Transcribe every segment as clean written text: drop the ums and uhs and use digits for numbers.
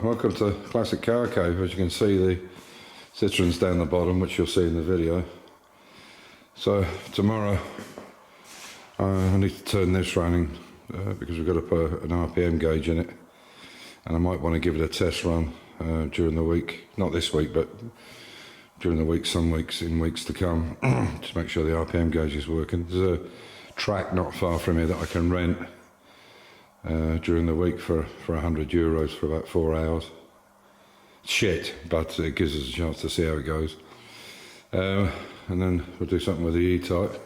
welcome to Classic Car Cave. As you can see, the Citroen's down the bottom, which you'll see in the video. So tomorrow I need to turn this running because we've got to put an RPM gauge in it, and I might want to give it a test run during the week, not this week but during the week, some weeks in weeks to come, just make sure the RPM gauge is working. There's a track not far from here that I can rent during the week for €100 for about 4 hours. Shit, but it gives us a chance to see how it goes. And then we'll do something with the E-Type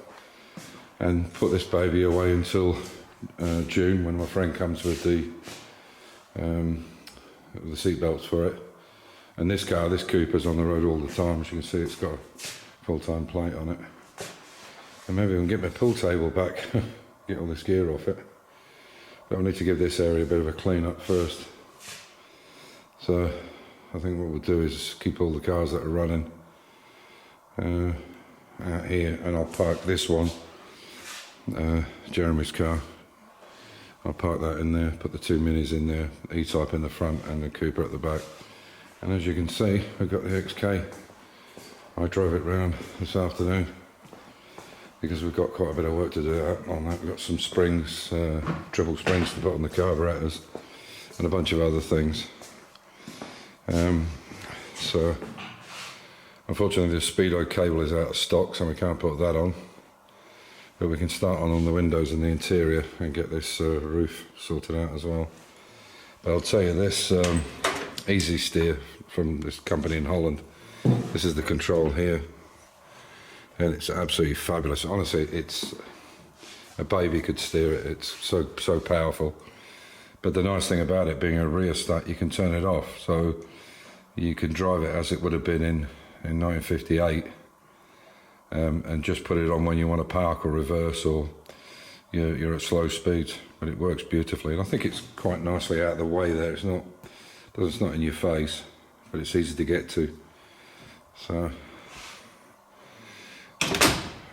and put this baby away until June, when my friend comes with the seat belts for it. And this car, this Cooper's on the road all the time. As you can see, it's got a full-time plate on it. And maybe I can get my pool table back, get all this gear off it. But I need to give this area a bit of a clean up first. So I think what we'll do is keep all the cars that are running out here, and I'll park this one, Jeremy's car. I'll park that in there, put the two Minis in there, E-Type in the front and the Cooper at the back. And as you can see, we've got the XK. I drove it round this afternoon because we've got quite a bit of work to do on that. We've got some springs, triple springs to put on the carburetors and a bunch of other things. So unfortunately the speedo cable is out of stock, so we can't put that on. But we can start on the windows and the interior and get this roof sorted out as well. But I'll tell you this, Easy Steer from this company in Holland. This is the control here. And it's absolutely fabulous. Honestly, it's a baby could steer it. It's so powerful. But the nice thing about it being a rear start, you can turn it off, so you can drive it as it would have been in 1958, and just put it on when you want to park or reverse, or you're at slow speeds. But it works beautifully, and I think it's quite nicely out of the way there. It's not in your face, but it's easy to get to. So.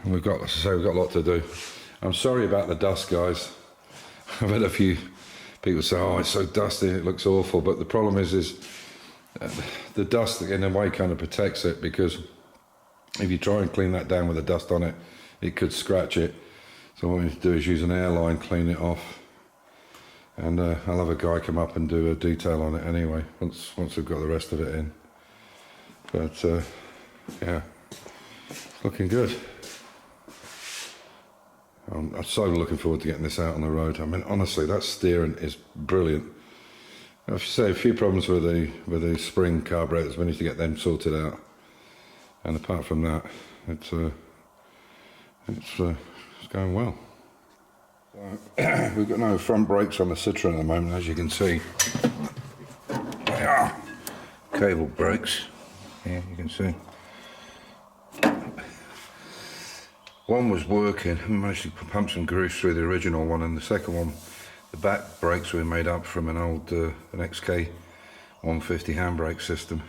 And we've got, as I say, we've got a lot to do. I'm sorry about the dust, guys. I've had a few people say, "Oh, it's so dusty, it looks awful." But the problem is the dust in a way kind of protects it, because if you try and clean that down with the dust on it, it could scratch it. So what we need to do is use an airline, clean it off, and I'll have a guy come up and do a detail on it anyway once we've got the rest of it in. But yeah, it's looking good. I'm so looking forward to getting this out on the road. I mean, honestly, that steering is brilliant. I should say a few problems with the spring carburetors. We need to get them sorted out. And apart from that, it's going well. So, we've got no front brakes on the Citroen at the moment, as you can see. They are cable brakes. Yeah, you can see. One was working, we managed to pump some grease through the original one, and the second one, the back brakes were made up from an old an XK 150 handbrake system.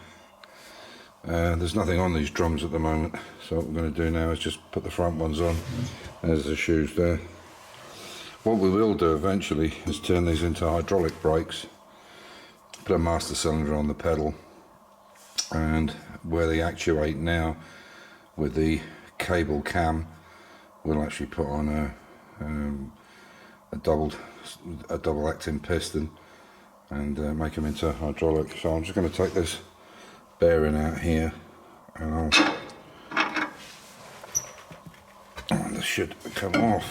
There's nothing on these drums at the moment, so what we're going to do now is just put the front ones on. There's the shoes there. What we will do eventually is turn these into hydraulic brakes, put a master cylinder on the pedal, and where they actuate now with the cable cam, we'll actually put on a double acting piston and make them into hydraulic. So I'm just going to take this bearing out here, and this should come off.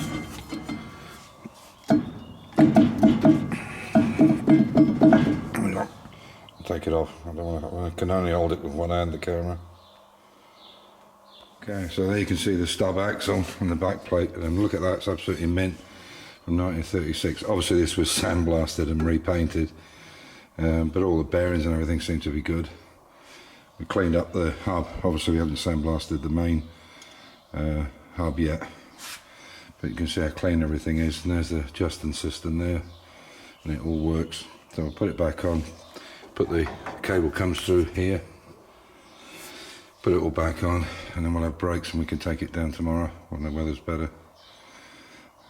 I'll take it off. I can only hold it with one hand, the camera. Okay, so there you can see the stub axle and the back plate, and look at that, it's absolutely mint, from 1936. Obviously this was sandblasted and repainted, but all the bearings and everything seem to be good. We cleaned up the hub. Obviously we haven't sandblasted the main hub yet, but you can see how clean everything is, and there's the adjusting system there, and it all works. So I'll put it back on, put the cable comes through here, put it all back on, and then we'll have brakes and we can take it down tomorrow when the weather's better,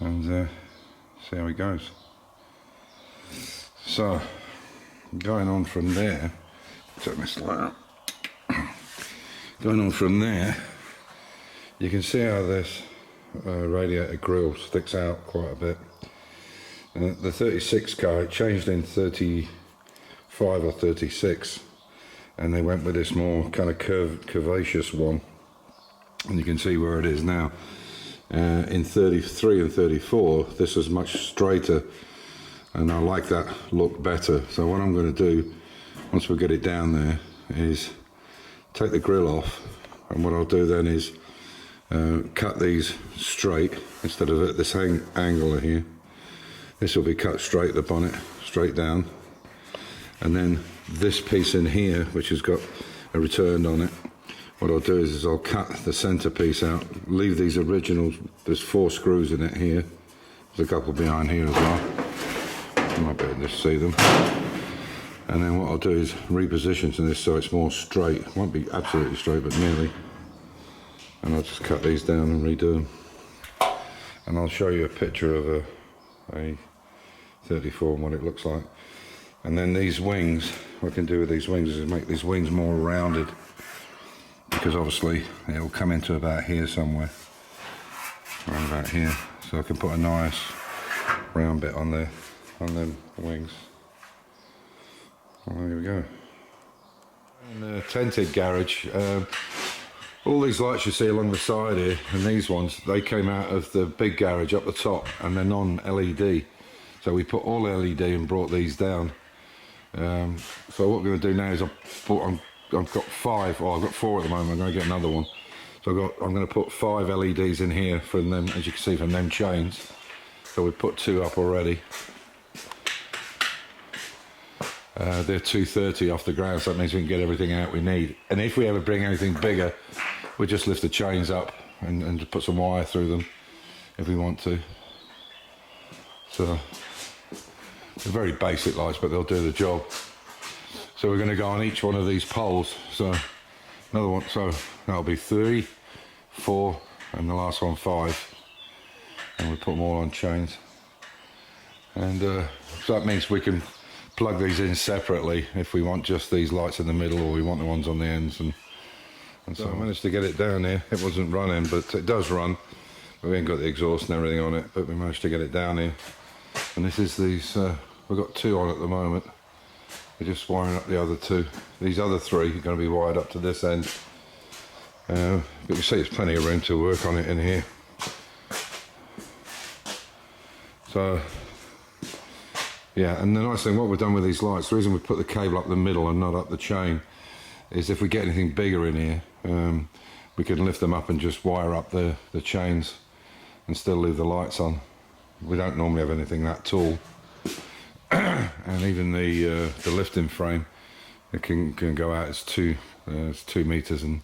and see how it goes. So going on from there, turn this light up. Going on from there, you can see how this radiator grille sticks out quite a bit. The 36 car, it changed in 35 or 36, and they went with this more kind of curvaceous one, and you can see where it is now. In 33 and 34, this is much straighter, and I like that look better. So what I'm going to do, once we get it down there, is take the grill off, and what I'll do then is cut these straight instead of at this angle here. This will be cut straight, the bonnet straight down, and then this piece in here, which has got a return on it, what I'll do is I'll cut the centre piece out, leave these originals. There's 4 screws in it here, there's a couple behind here as well, you might be able to see them. And then what I'll do is reposition this so it's more straight. It won't be absolutely straight, but nearly. And I'll just cut these down and redo them. And I'll show you a picture of a 34 and what it looks like. And then these wings, what I can do with these wings is make these wings more rounded, because obviously it will come into about here somewhere, around about here. So I can put a nice round bit on there, on them wings. Well, there we go. In the tented garage, all these lights you see along the side here, and these ones, they came out of the big garage up the top, and they're non-LED. So we put all LED and brought these down. So what we're going to do now is I've got 5, or I've got 4 at the moment. I'm going to get another one. So I'm going to put 5 LEDs in here from them, as you can see from them chains. So we put 2 up already. They're 230 off the ground, so that means we can get everything out we need. And if we ever bring anything bigger, we just lift the chains up and just put some wire through them if we want to. So they're very basic lights, but they'll do the job. So we're going to go on each one of these poles. So another one, so that'll be 3, 4, and the last one 5. And we put them all on chains. And so that means we can plug these in separately if we want just these lights in the middle, or we want the ones on the ends. And so I managed to get it down here. It wasn't running, but it does run. We ain't got the exhaust and everything on it, but we managed to get it down here. And this is these, we've got 2 on at the moment. We're just wiring up the other 2. These other 3 are going to be wired up to this end. But you see there's plenty of room to work on it in here. So yeah, and the nice thing, what we've done with these lights, the reason we put the cable up the middle and not up the chain, is if we get anything bigger in here, we can lift them up and just wire up the chains and still leave the lights on. We don't normally have anything that tall. And even the lifting frame, it can go out as 2 meters and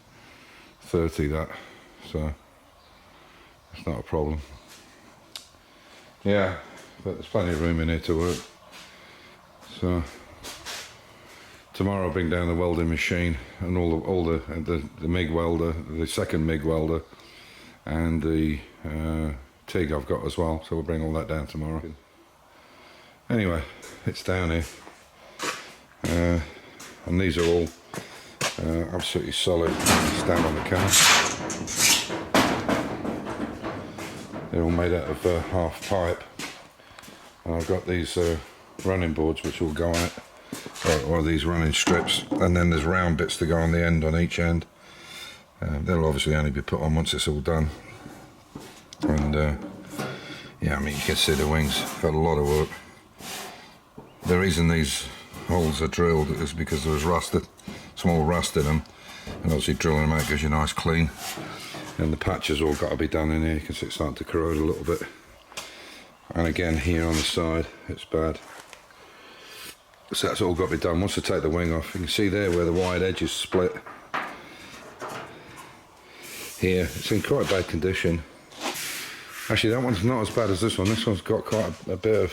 30, that, so it's not a problem. Yeah, but there's plenty of room in here to work. So tomorrow I'll bring down the welding machine and all the MIG welder, the second MIG welder, and the TIG I've got as well. So we'll bring all that down tomorrow. Anyway, it's down here, and these are all absolutely solid. Stand on the car. They're all made out of half pipe. And I've got these running boards which will go on it, or these running strips, and then there's round bits to go on the end, on each end. They'll obviously only be put on once it's all done. And yeah, I mean, you can see the wings got a lot of work. The reason these holes are drilled is because there was small rust in them, and obviously drilling them out gives you a nice clean. And the patches all got to be done in here. You can see it's starting to corrode a little bit. And again, here on the side, it's bad. So that's all got to be done. Once I take the wing off, you can see there where the wide edge is split. Here, it's in quite bad condition. Actually, that one's not as bad as this one. This one's got quite a bit of,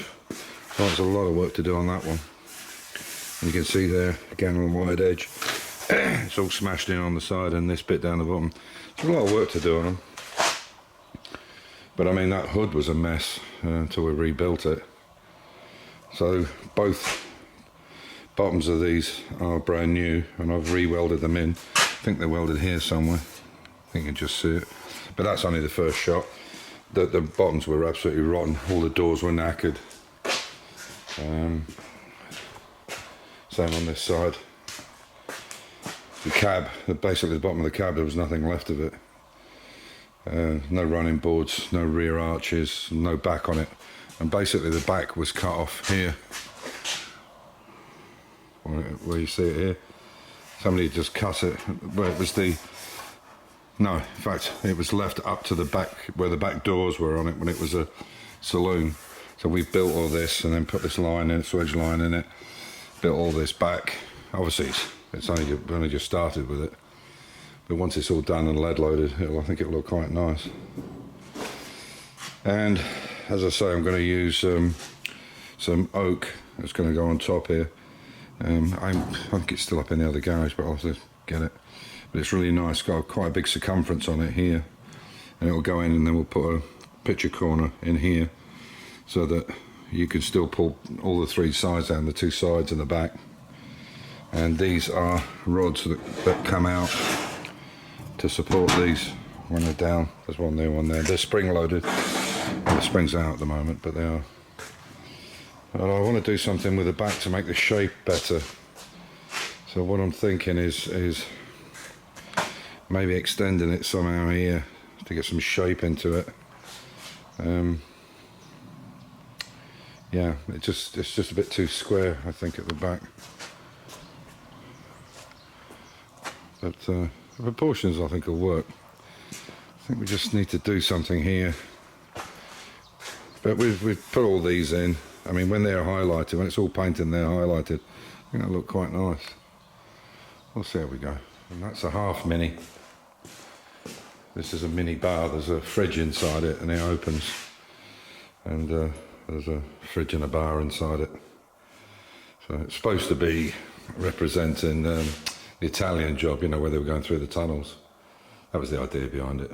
well, there's a lot of work to do on that one. And you can see there, again on the wide edge, it's all smashed in on the side, and this bit down the bottom. There's a lot of work to do on them. But I mean, that hood was a mess until we rebuilt it. So both bottoms of these are brand new, and I've re-welded them in. I think they're welded here somewhere. I think you can just see it. But that's only the first shot. The bottoms were absolutely rotten. All the doors were knackered. Same on this side. The cab, basically the bottom of the cab, there was nothing left of it. No running boards, no rear arches, no back on it. And basically the back was cut off here. Where you see it here. Somebody just cut it. Well, it was the... No, in fact, it was left up to the back, where the back doors were on it when it was a saloon. So we built all this and then put this line in, swedge line in it. Built all this back. Obviously, it's only just started with it. But once it's all done and lead loaded, I think it'll look quite nice. And as I say, I'm going to use some oak that's going to go on top here. I think it's still up in the other garage, but I'll have to get it. But it's really nice, got quite a big circumference on it here. And it'll go in, and then we'll put a picture corner in here so that you can still pull all the three sides down, the two sides and the back. And these are rods that come out to support these when they're down. There's one there, one there. They're spring loaded. The spring's out at the moment, but they are. And I want to do something with the back to make the shape better. So what I'm thinking is maybe extending it somehow here to get some shape into it. Yeah, it's just a bit too square, I think, at the back. But the proportions, I think, will work. I think we just need to do something here. But we've put all these in. I mean, when they're highlighted, when it's all painted and they're highlighted, I think they'll look quite nice. We'll see how we go. And that's a half mini. This is a mini bar. There's a fridge inside it, and it opens. And there's a fridge and a bar inside it. So it's supposed to be representing the Italian job, you know, where they were going through the tunnels. That was the idea behind it.